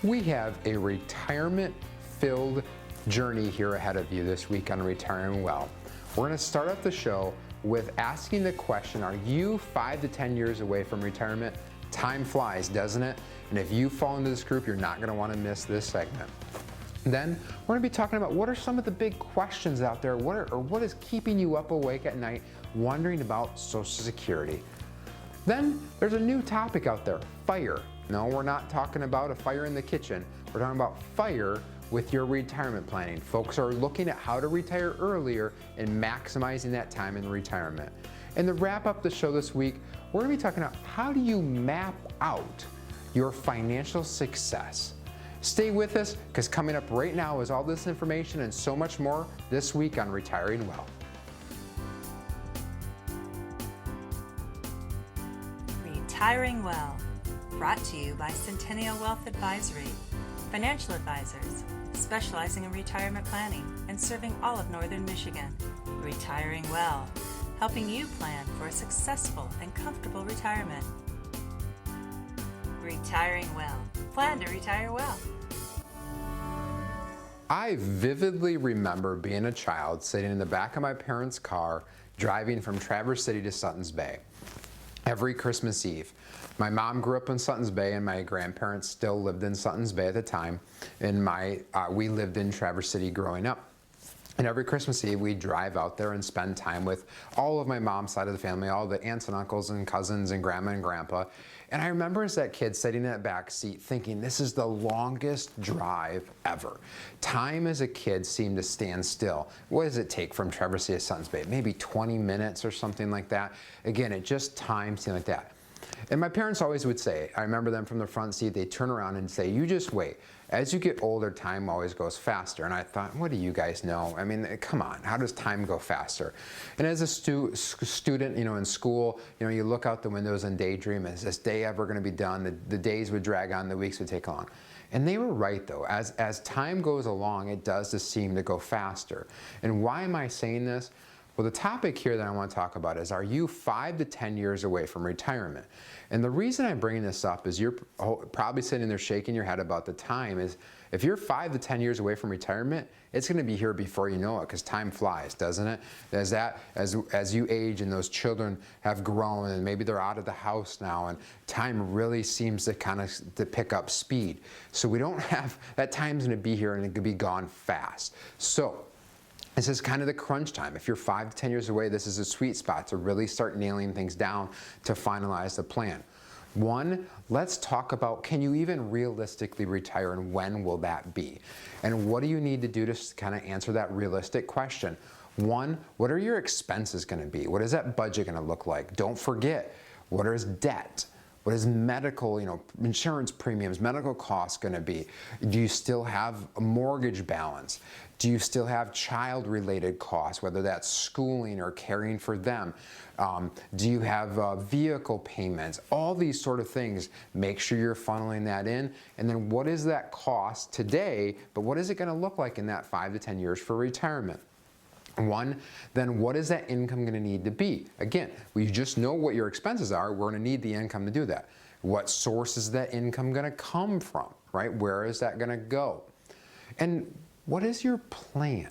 We have a retirement-filled journey here ahead of you this week on Retiring Well. We're going to start off the show with asking the question, are you 5 to 10 years away from retirement? Time flies, doesn't it? And if you fall into this group, you're not going to want to miss this segment. Then we're going to be talking about what are some of the big questions out there, what is keeping you up awake at night wondering about Social Security. Then there's a new topic out there, fire. No, we're not talking about a fire in the kitchen. We're talking about fire with your retirement planning. Folks are looking at how to retire earlier and maximizing that time in retirement. And to wrap up the show this week, we're going to be talking about how do you map out your financial success. Stay with us, because coming up right now is all this information and so much more this week on Retiring Well. Retiring Well, brought to you by Centennial Wealth Advisory, financial advisors specializing in retirement planning and serving all of Northern Michigan. Retiring Well, helping you plan for a successful and comfortable retirement. Retiring Well, plan to retire well. I vividly remember being a child sitting in the back of my parents' car driving from Traverse City to Suttons Bay every Christmas Eve. My mom grew up in Suttons Bay and my grandparents still lived in Suttons Bay at the time, and we lived in Traverse City growing up. And every Christmas Eve we'd drive out there and spend time with all of my mom's side of the family, all the aunts and uncles and cousins and grandma and grandpa. And I remember as that kid sitting in that back seat thinking, this is the longest drive ever. Time as a kid seemed to stand still. What does it take from Traverse City to Suttons Bay? Maybe 20 minutes or something like that. Again, it just time seemed like that. And my parents always would say, I remember them from the front seat, they'd turn around and say, you just wait. As you get older, time always goes faster. And I thought, what do you guys know? I mean, come on, how does time go faster? And as a student, in school, you look out the windows and daydream, is this day ever going to be done? The days would drag on, the weeks would take long. And they were right though. As time goes along, it does just seem to go faster. And why am I saying this? Well, the topic here that I want to talk about is, are you 5 to 10 years away from retirement? And the reason I'm bringing this up is you're probably sitting there shaking your head about the time is, if you're 5 to 10 years away from retirement, it's going to be here before you know it, because time flies, doesn't it? As you age and those children have grown and maybe they're out of the house now, and time really seems to to pick up speed. So we don't have, that time's going to be here and it could be gone fast. So this is kind of the crunch time. If you're 5 to 10 years away, this is a sweet spot to really start nailing things down to finalize the plan. One, let's talk about, can you even realistically retire, and when will that be? And what do you need to do to kind of answer that realistic question? One, what are your expenses going to be? What is that budget going to look like? Don't forget, what is debt? What is medical, insurance premiums, medical costs going to be? Do you still have a mortgage balance? Do you still have child-related costs, whether that's schooling or caring for them? Do you have vehicle payments? All these sort of things. Make sure you're funneling that in. And then what is that cost today, but what is it going to look like in that 5 to 10 years for retirement? One, then what is that income going to need to be? Again, we just know what your expenses are. We're going to need the income to do that. What source is that income going to come from, right? Where is that going to go? And what is your plan?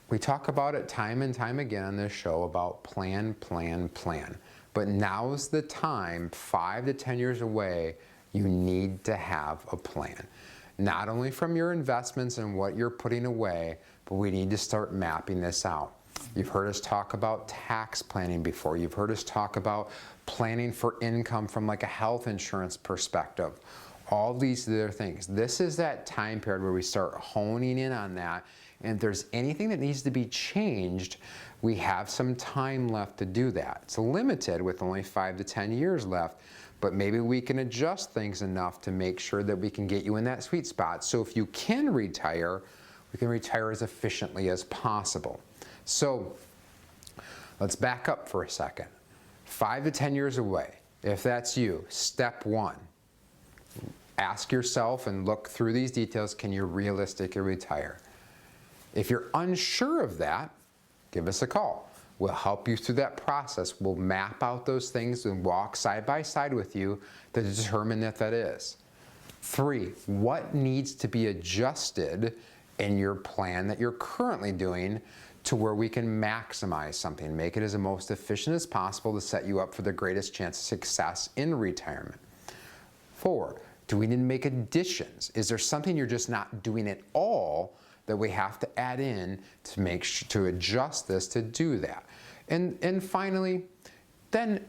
We talk about it time and time again on this show about plan, plan, plan. But now's the time, 5 to 10 years away, you need to have a plan. Not only from your investments and what you're putting away, but we need to start mapping this out. You've heard us talk about tax planning before. You've heard us talk about planning for income from like a health insurance perspective. All these other things. This is that time period where we start honing in on that. And if there's anything that needs to be changed, we have some time left to do that. It's limited with only 5 to 10 years left, but maybe we can adjust things enough to make sure that we can get you in that sweet spot. So if you can retire, we can retire as efficiently as possible. So let's back up for a second. 5 to 10 years away, if that's you, step one, ask yourself and look through these details, can you realistically retire? If you're unsure of that, give us a call. We'll help you through that process. We'll map out those things and walk side by side with you to determine if that is. 3, what needs to be adjusted in your plan that you're currently doing to where we can maximize something, make it as the most efficient as possible to set you up for the greatest chance of success in retirement. 4, do we need to make additions? Is there something you're just not doing at all that we have to add in to to adjust this to do that? And finally, then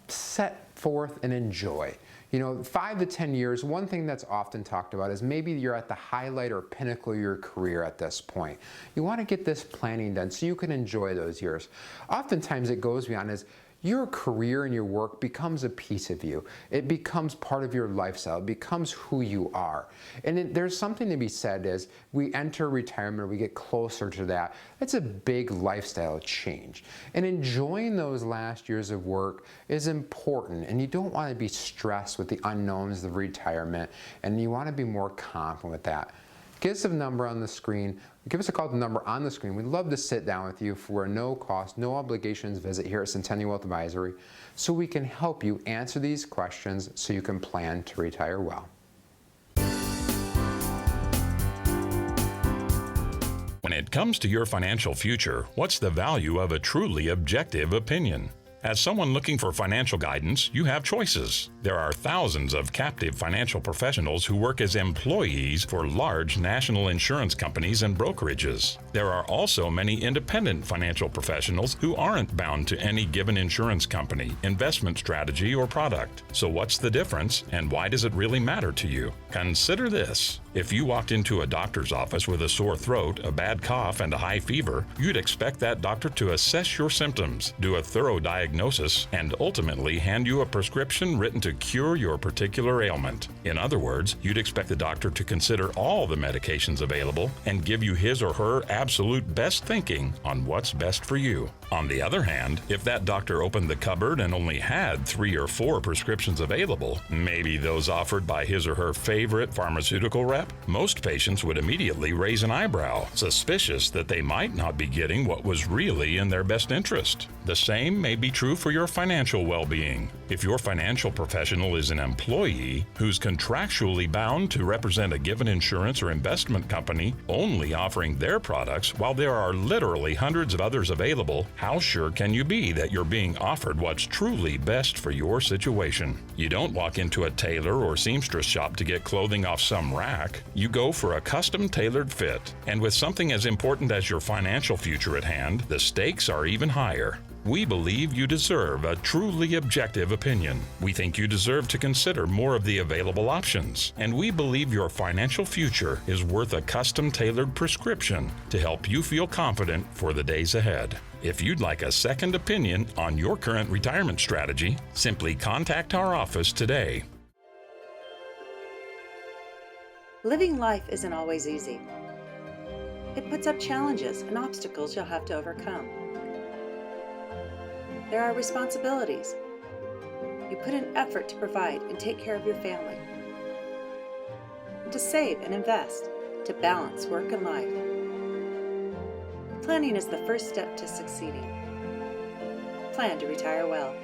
set forth and enjoy. 5 to 10 years, one thing that's often talked about is maybe you're at the highlight or pinnacle of your career at this point. You want to get this planning done so you can enjoy those years. Oftentimes it goes beyond as your career and your work becomes a piece of you. It becomes part of your lifestyle. It becomes who you are. And there's something to be said as we enter retirement, we get closer to that. It's a big lifestyle change. And enjoying those last years of work is important. And you don't want to be stressed with the unknowns of retirement. And you want to be more confident with that. Give us a number on the screen. Give us a call to the number on the screen. We'd love to sit down with you for a no cost, no obligations visit here at Centennial Wealth Advisory so we can help you answer these questions so you can plan to retire well. When it comes to your financial future, what's the value of a truly objective opinion? As someone looking for financial guidance, you have choices. There are thousands of captive financial professionals who work as employees for large national insurance companies and brokerages. There are also many independent financial professionals who aren't bound to any given insurance company, investment strategy, or product. So what's the difference, and why does it really matter to you? Consider this. If you walked into a doctor's office with a sore throat, a bad cough, and a high fever, you'd expect that doctor to assess your symptoms, do a thorough diagnosis, and ultimately hand you a prescription written to cure your particular ailment. In other words, you'd expect the doctor to consider all the medications available and give you his or her absolute best thinking on what's best for you. On the other hand, if that doctor opened the cupboard and only had 3 or 4 prescriptions available, maybe those offered by his or her favorite pharmaceutical rep, most patients would immediately raise an eyebrow, suspicious that they might not be getting what was really in their best interest. The same may be true for your financial well-being. If your financial professional is an employee who's contractually bound to represent a given insurance or investment company, only offering their products while there are literally hundreds of others available, how sure can you be that you're being offered what's truly best for your situation? You don't walk into a tailor or seamstress shop to get clothing off some rack. You go for a custom-tailored fit. And with something as important as your financial future at hand, the stakes are even higher. We believe you deserve a truly objective opinion. We think you deserve to consider more of the available options. And we believe your financial future is worth a custom-tailored prescription to help you feel confident for the days ahead. If you'd like a second opinion on your current retirement strategy, simply contact our office today. Living life isn't always easy. It puts up challenges and obstacles you'll have to overcome. There are responsibilities. You put in effort to provide and take care of your family, to save and invest, to balance work and life. Planning is the first step to succeeding. Plan to retire well.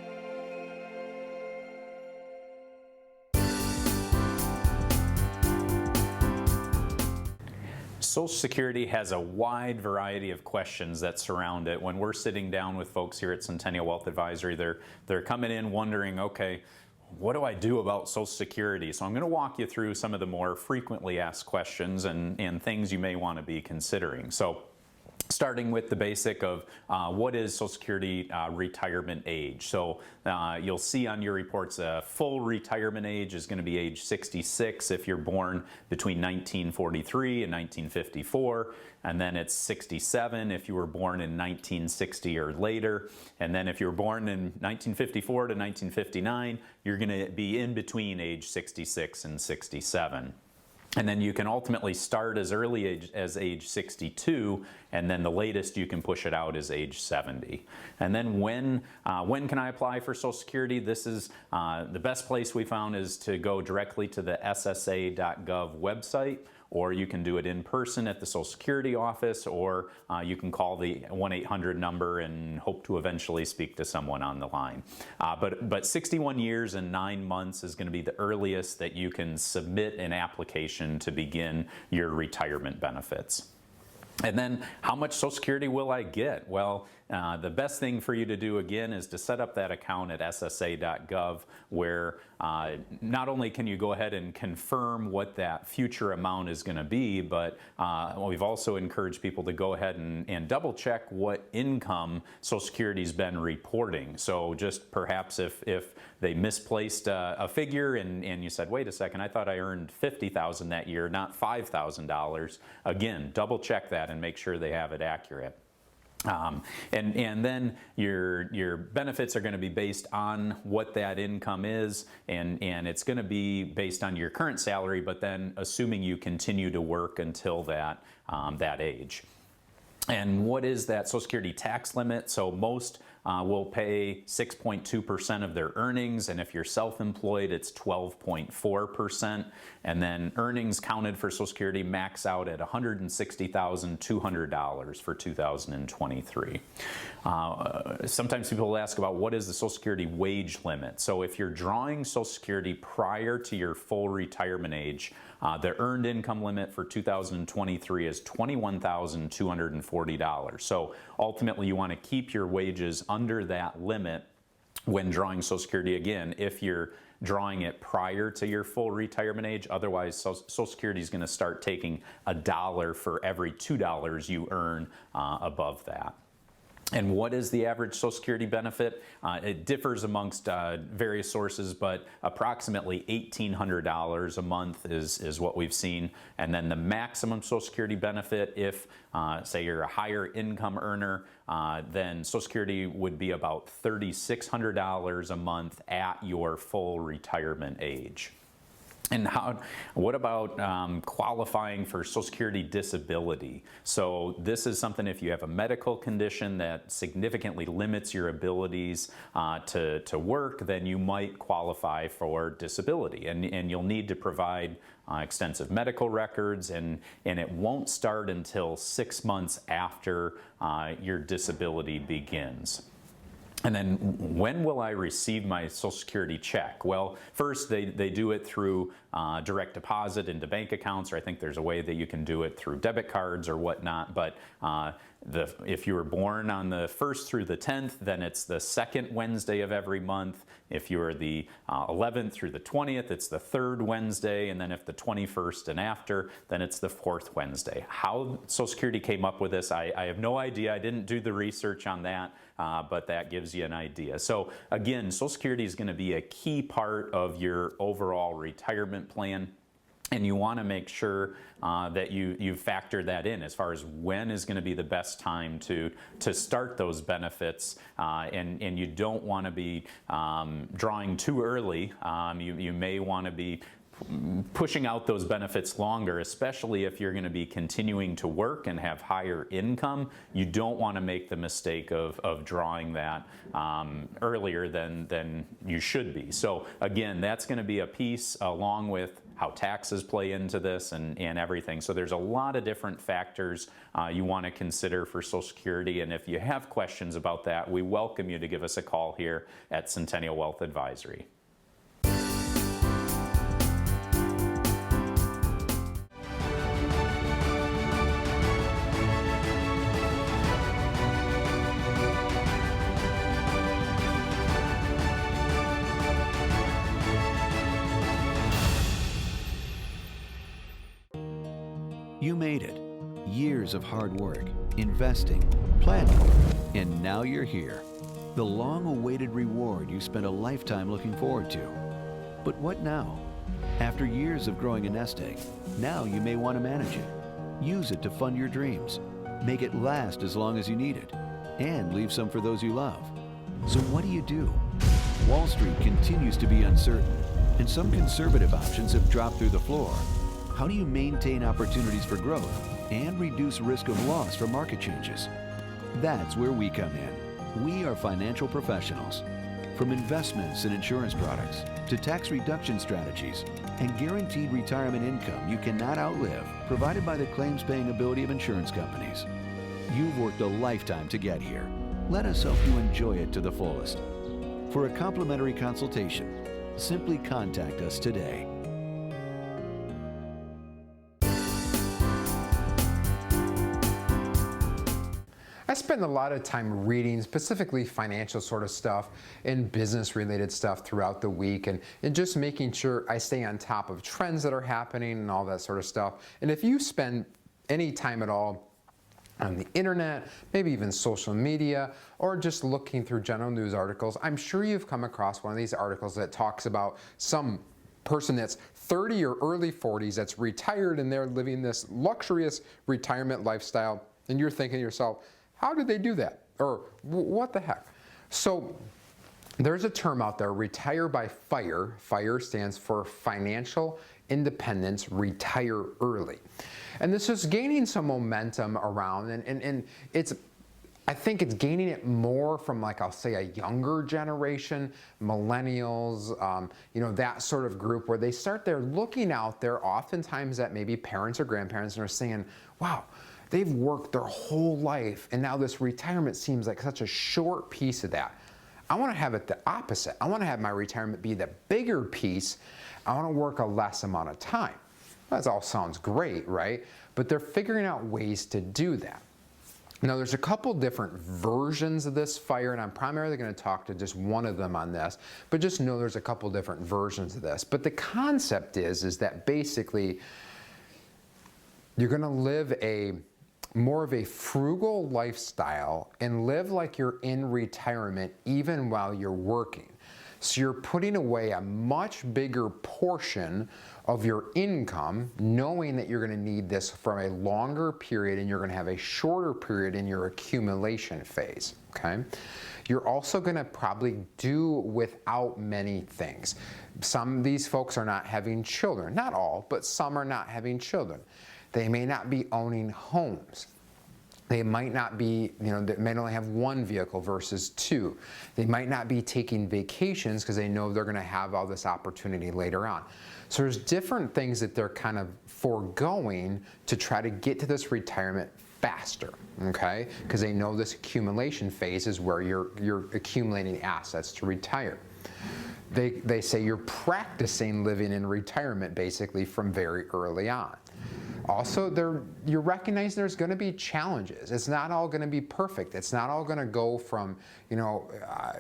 Social Security has a wide variety of questions that surround it. When we're sitting down with folks here at Centennial Wealth Advisory, they're coming in wondering, okay, what do I do about Social Security? So I'm going to walk you through some of the more frequently asked questions and things you may want to be considering. So starting with the basic of what is Social Security retirement age. So you'll see on your reports full retirement age is going to be age 66 if you're born between 1943 and 1954, and then it's 67 if you were born in 1960 or later, and then if you're born in 1954 to 1959, you're going to be in between age 66 and 67. And then you can ultimately start as early as age 62, and then the latest you can push it out is age 70. And then when can I apply for Social Security? This is the best place we found is to go directly to the SSA.gov website, or you can do it in person at the Social Security office, or you can call the 1-800 number and hope to eventually speak to someone on the line. But 61 years and 9 months is going to be the earliest that you can submit an application to begin your retirement benefits. And then, how much Social Security will I get? Well, the best thing for you to do, again, is to set up that account at ssa.gov, where not only can you go ahead and confirm what that future amount is going to be, but we've also encouraged people to go ahead and double check what income Social Security's been reporting. So just perhaps if they misplaced a figure and you said, wait a second, I thought I earned $50,000 that year, not $5,000. Again, double check that and make sure they have it accurate. And then your benefits are going to be based on what that income is, and it's going to be based on your current salary, but then assuming you continue to work until that age. And what is that Social Security tax limit? So most will pay 6.2% of their earnings, and if you're self-employed, it's 12.4%. And then earnings counted for Social Security max out at $160,200 for 2023. Sometimes people will ask about what is the Social Security wage limit. So if you're drawing Social Security prior to your full retirement age, the earned income limit for 2023 is $21,240. So ultimately, you want to keep your wages under that limit when drawing Social Security, again, if you're drawing it prior to your full retirement age. Otherwise, Social Security is going to start taking $1 for every $2 you earn above that. And what is the average Social Security benefit? It differs amongst various sources, but approximately $1,800 a month is what we've seen. And then the maximum Social Security benefit, if say you're a higher income earner, then Social Security would be about $3,600 a month at your full retirement age. And what about qualifying for Social Security disability? So this is something, if you have a medical condition that significantly limits your abilities to work, then you might qualify for disability. And you'll need to provide extensive medical records, and it won't start until 6 months after your disability begins. And then, when will I receive my Social Security check? Well, first they do it through direct deposit into bank accounts, or I think there's a way that you can do it through debit cards or whatnot. But if you were born on the 1st through the 10th, then it's the 2nd Wednesday of every month. If you are the 11th through the 20th, it's the 3rd Wednesday. And then if the 21st and after, then it's the 4th Wednesday. How Social Security came up with this, I have no idea. I didn't do the research on that. But that gives you an idea. So again, Social Security is going to be a key part of your overall retirement plan. And you want to make sure that you factor that in as far as when is going to be the best time to start those benefits. And you don't want to be drawing too early. You may want to be pushing out those benefits longer, especially if you're going to be continuing to work and have higher income. You don't want to make the mistake of drawing that earlier than you should be. So again, that's going to be a piece along with how taxes play into this and everything. So there's a lot of different factors you want to consider for Social Security. And if you have questions about that, we welcome you to give us a call here at Centennial Wealth Advisory. You made it. Years of hard work, investing, planning, and now you're here. The long-awaited reward you spent a lifetime looking forward to. But what now? After years of growing a nest egg, now you may want to manage it. Use it to fund your dreams. Make it last as long as you need it. And leave some for those you love. So what do? Wall Street continues to be uncertain, and some conservative options have dropped through the floor. How do you maintain opportunities for growth and reduce risk of loss from market changes? That's where we come in. We are financial professionals. From investments and insurance products to tax reduction strategies and guaranteed retirement income you cannot outlive, provided by the claims-paying ability of insurance companies. You've worked a lifetime to get here. Let us help you enjoy it to the fullest. For a complimentary consultation, simply contact us today. I spend a lot of time reading specifically financial sort of stuff and business related stuff throughout the week and just making sure I stay on top of trends that are happening and all that sort of stuff. And if you spend any time at all on the internet, maybe even social media, or just looking through general news articles, I'm sure you've come across one of these articles that talks about some person that's 30 or early 40s that's retired and they're living this luxurious retirement lifestyle. And you're thinking to yourself, how did they do that? Or what the heck? So there's a term out there, retire by FIRE. FIRE stands for Financial Independence, Retire Early. And this is gaining some momentum around, and it's, I think it's gaining it more from, like, I'll say a younger generation, millennials, you know, that sort of group where they start, they're looking out there oftentimes at maybe parents or grandparents and are saying, wow, they've worked their whole life and now this retirement seems like such a short piece of that. I want to have it the opposite. I want to have my retirement be the bigger piece. I want to work a less amount of time. That all sounds great, right? But they're figuring out ways to do that. Now, there's a couple different versions of this FIRE, and I'm primarily going to talk to just one of them on this, but just know there's a couple different versions of this. But the concept is that basically you're going to live more of a frugal lifestyle and live like you're in retirement even while you're working. So you're putting away a much bigger portion of your income, knowing that you're going to need this for a longer period and you're going to have a shorter period in your accumulation phase, okay? You're also going to probably do without many things. Some of these folks are not having children, not all, but some are not having children. They may not be owning homes. They might not be, you know, they may only have one vehicle versus two. They might not be taking vacations because they know they're going to have all this opportunity later on. So there's different things that they're kind of foregoing to try to get to this retirement faster, okay? Because they know this accumulation phase is where you're accumulating assets to retire. They say you're practicing living in retirement basically from very early on. Also, you're recognizing there's going to be challenges. It's not all going to be perfect. It's not all going to go from, you know,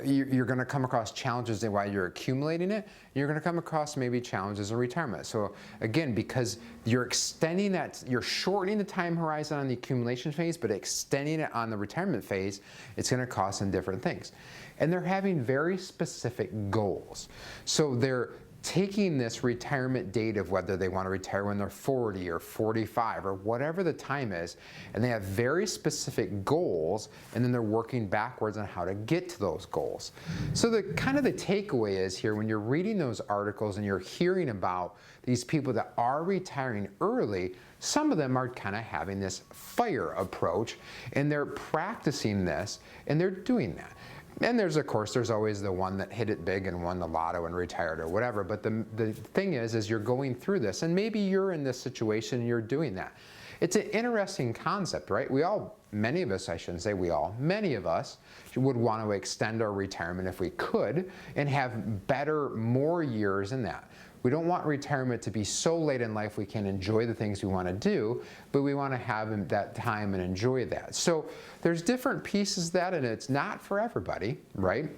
you're going to come across challenges while you're accumulating it. You're going to come across maybe challenges in retirement. So again, because you're extending that, you're shortening the time horizon on the accumulation phase, but extending it on the retirement phase, it's going to cost them different things. And they're having very specific goals. So they're taking this retirement date of whether they want to retire when they're 40 or 45 or whatever the time is, and they have very specific goals, and then they're working backwards on how to get to those goals. So the kind of the takeaway is here, when you're reading those articles and you're hearing about these people that are retiring early, some of them are kind of having this FIRE approach, and they're practicing this, and they're doing that. And there's always the one that hit it big and won the lotto and retired or whatever. But the thing is you're going through this, and maybe you're in this situation and you're doing that. It's an interesting concept, right? Many of us, I shouldn't say we all, many of us would want to extend our retirement if we could and have better, more years in that. We don't want retirement to be so late in life we can't enjoy the things we want to do, but we want to have that time and enjoy that. So there's different pieces of that, and it's not for everybody, right?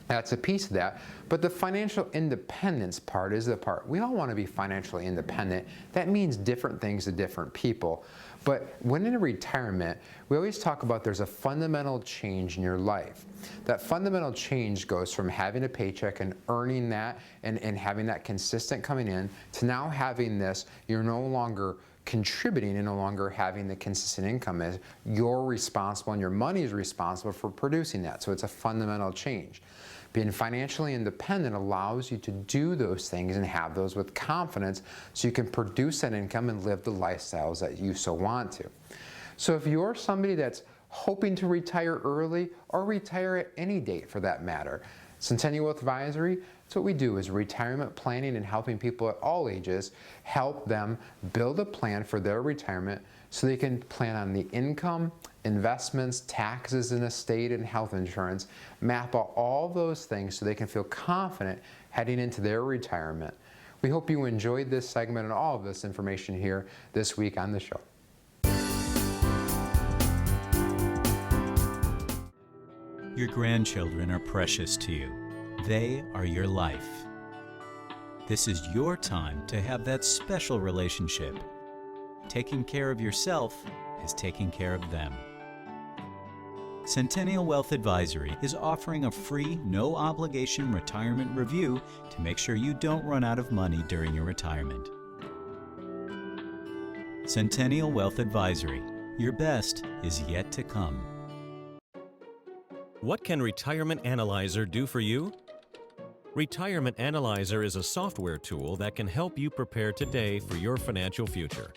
That's a piece of that. But the financial independence part is the part. We all want to be financially independent. That means different things to different people. But when in retirement, we always talk about there's a fundamental change in your life. That fundamental change goes from having a paycheck and earning that and having that consistent coming in to now having this, you're no longer contributing and no longer having the consistent income. Is you're responsible and your money is responsible for producing that. So it's a fundamental change. Being financially independent allows you to do those things and have those with confidence so you can produce that income and live the lifestyles that you so want to. So if you're somebody that's hoping to retire early or retire at any date for that matter, Centennial Wealth Advisory, that's what we do, is retirement planning and helping people at all ages, help them build a plan for their retirement so they can plan on the income, investments, taxes and estate and health insurance, map out all those things so they can feel confident heading into their retirement. We hope you enjoyed this segment and all of this information here this week on the show. Your grandchildren are precious to you. They are your life. This is your time to have that special relationship. Taking care of yourself is taking care of them. Centennial Wealth Advisory is offering a free, no-obligation retirement review to make sure you don't run out of money during your retirement. Centennial Wealth Advisory. Your best is yet to come. What can Retirement Analyzer do for you? Retirement Analyzer is a software tool that can help you prepare today for your financial future.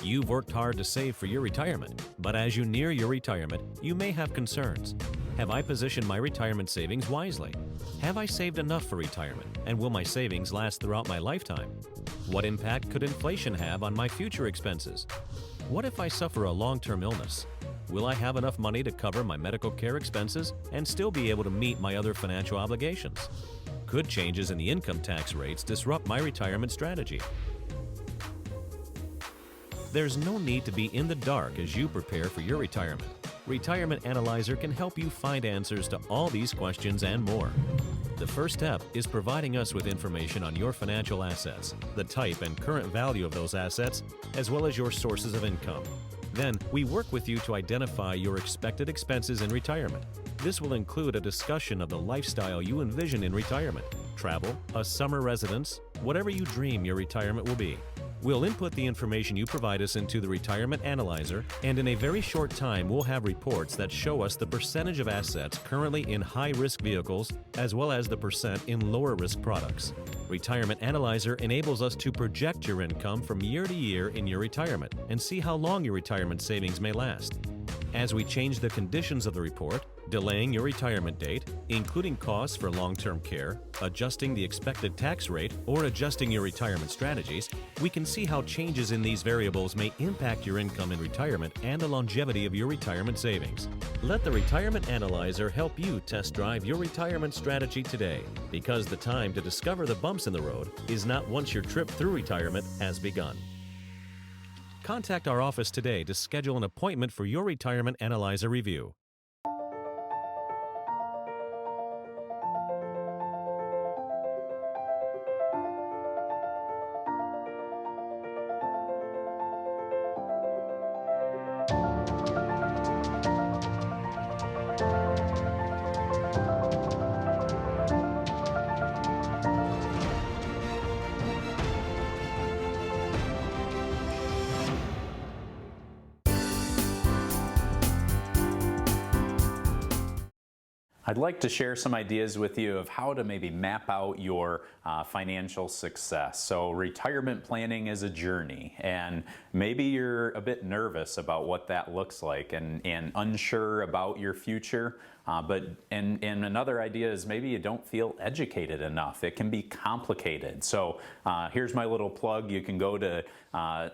You've worked hard to save for your retirement, but as you near your retirement, you may have concerns. Have I positioned my retirement savings wisely? Have I saved enough for retirement, and will my savings last throughout my lifetime? What impact could inflation have on my future expenses? What if I suffer a long-term illness? Will I have enough money to cover my medical care expenses and still be able to meet my other financial obligations? Could changes in the income tax rates disrupt my retirement strategy? There's no need to be in the dark as you prepare for your retirement. Retirement Analyzer can help you find answers to all these questions and more. The first step is providing us with information on your financial assets, the type and current value of those assets, as well as your sources of income. Then, we work with you to identify your expected expenses in retirement. This will include a discussion of the lifestyle you envision in retirement, travel, a summer residence, whatever you dream your retirement will be. We'll input the information you provide us into the Retirement Analyzer, and in a very short time we'll have reports that show us the percentage of assets currently in high-risk vehicles as well as the percent in lower-risk products. Retirement Analyzer enables us to project your income from year to year in your retirement and see how long your retirement savings may last. As we change the conditions of the report, delaying your retirement date, including costs for long-term care, adjusting the expected tax rate, or adjusting your retirement strategies, we can see how changes in these variables may impact your income in retirement and the longevity of your retirement savings. Let the Retirement Analyzer help you test drive your retirement strategy today, because the time to discover the bumps in the road is not once your trip through retirement has begun. Contact our office today to schedule an appointment for your Retirement Analyzer review. I'd like to share some ideas with you of how to maybe map out your financial success. So retirement planning is a journey, and maybe you're a bit nervous about what that looks like and unsure about your future. And another idea is maybe you don't feel educated enough. It can be complicated. So here's my little plug. You can go to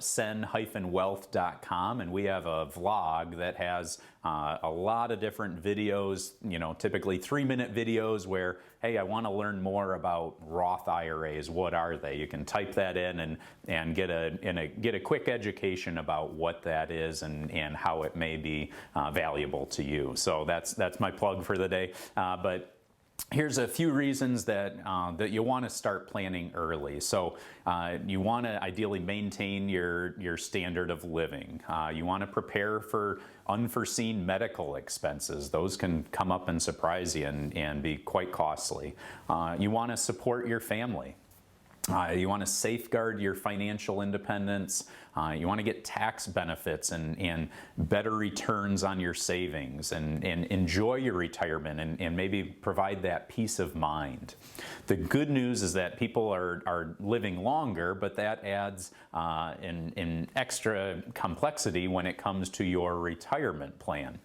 cen-wealth.com, and we have a vlog that has a lot of different videos, typically 3-minute videos where, hey, I want to learn more about Roth IRAs. What are they? You can type that in and get a quick education about what that is and how it may be valuable to you. So that's my plug for the day. But here's a few reasons that you want to start planning early. So you want to ideally maintain your standard of living. You want to prepare for unforeseen medical expenses. Those can come up and surprise you and be quite costly. You want to support your family. You want to safeguard your financial independence. You want to get tax benefits and better returns on your savings and enjoy your retirement and maybe provide that peace of mind. The good news is that people are living longer, but that adds an extra complexity when it comes to your retirement plan.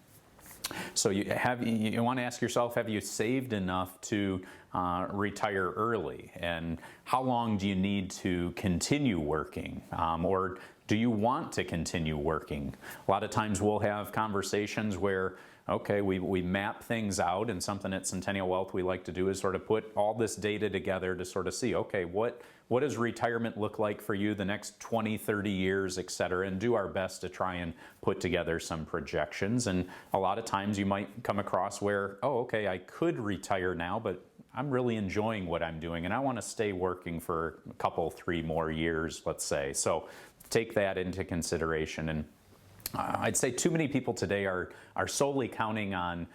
So you want to ask yourself, have you saved enough to retire early? And how long do you need to continue working? Or do you want to continue working? A lot of times we'll have conversations where, okay, we map things out, and something at Centennial Wealth we like to do is sort of put all this data together to sort of see, okay, what does retirement look like for you the next 20, 30 years, et cetera, and do our best to try and put together some projections. And a lot of times you might come across where, oh, okay, I could retire now, but I'm really enjoying what I'm doing, and I want to stay working for a couple, 3 more years, let's say. So take that into consideration. And I'd say too many people today are solely counting on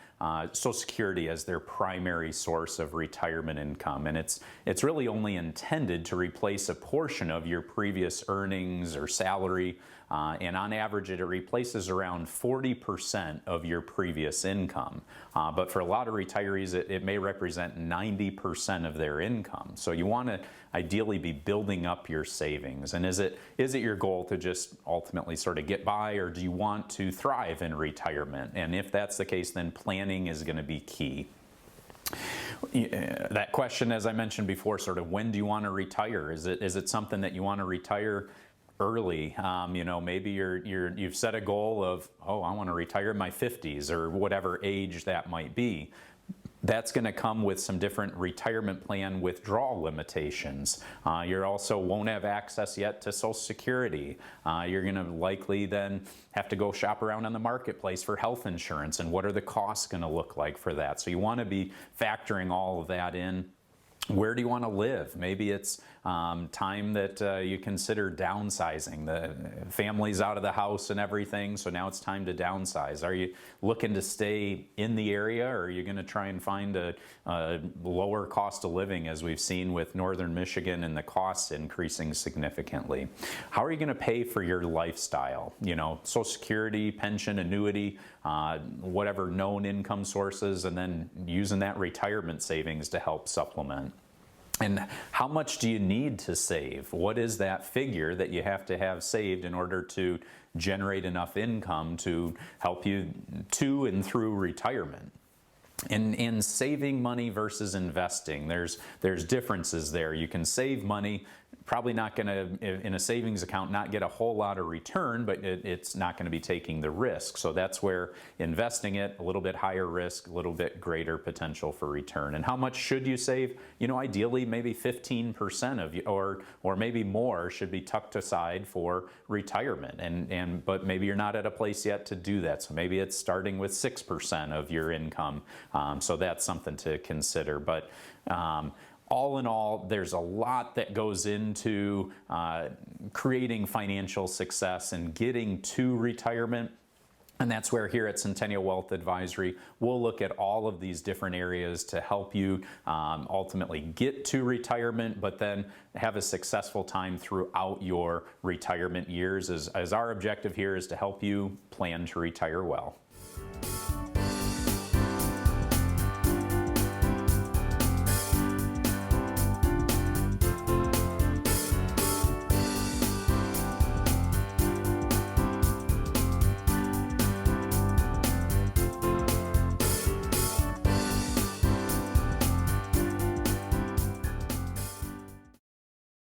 Social Security as their primary source of retirement income, and it's really only intended to replace a portion of your previous earnings or salary, and on average it replaces around 40% of your previous income. But for a lot of retirees it may represent 90% of their income. So you want to ideally be building up your savings. And is it your goal to just ultimately sort of get by, or do you want to thrive in retirement? And if that's the case, then planning is going to be key. That question, as I mentioned before, sort of when do you want to retire? Is it something that you want to retire early? Maybe you've set a goal of, oh, I want to retire in my 50s or whatever age that might be. That's going to come with some different retirement plan withdrawal limitations. You also won't have access yet to Social Security. You're going to likely then have to go shop around on the marketplace for health insurance, and what are the costs going to look like for that. So you want to be factoring all of that in. Where do you want to live? Maybe it's time that you consider downsizing. The family's out of the house and everything, so now it's time to downsize. Are you looking to stay in the area, or are you going to try and find a lower cost of living, as we've seen with northern Michigan and the costs increasing significantly? How are you going to pay for your lifestyle? Social Security, pension, annuity, whatever known income sources, and then using that retirement savings to help supplement. And how much do you need to save? What is that figure that you have to have saved in order to generate enough income to help you to and through retirement? In saving money versus investing, there's differences there. You can save money, probably not going to, in a savings account, not get a whole lot of return, but it's not going to be taking the risk. So that's where investing it, a little bit higher risk, a little bit greater potential for return. And how much should you save? Ideally maybe 15% of you, or maybe more, should be tucked aside for retirement. But maybe you're not at a place yet to do that. So maybe it's starting with 6% of your income. So that's something to consider. But all in all, there's a lot that goes into creating financial success and getting to retirement. And that's where here at Centennial Wealth Advisory, we'll look at all of these different areas to help you ultimately get to retirement, but then have a successful time throughout your retirement years, as our objective here is to help you plan to retire well.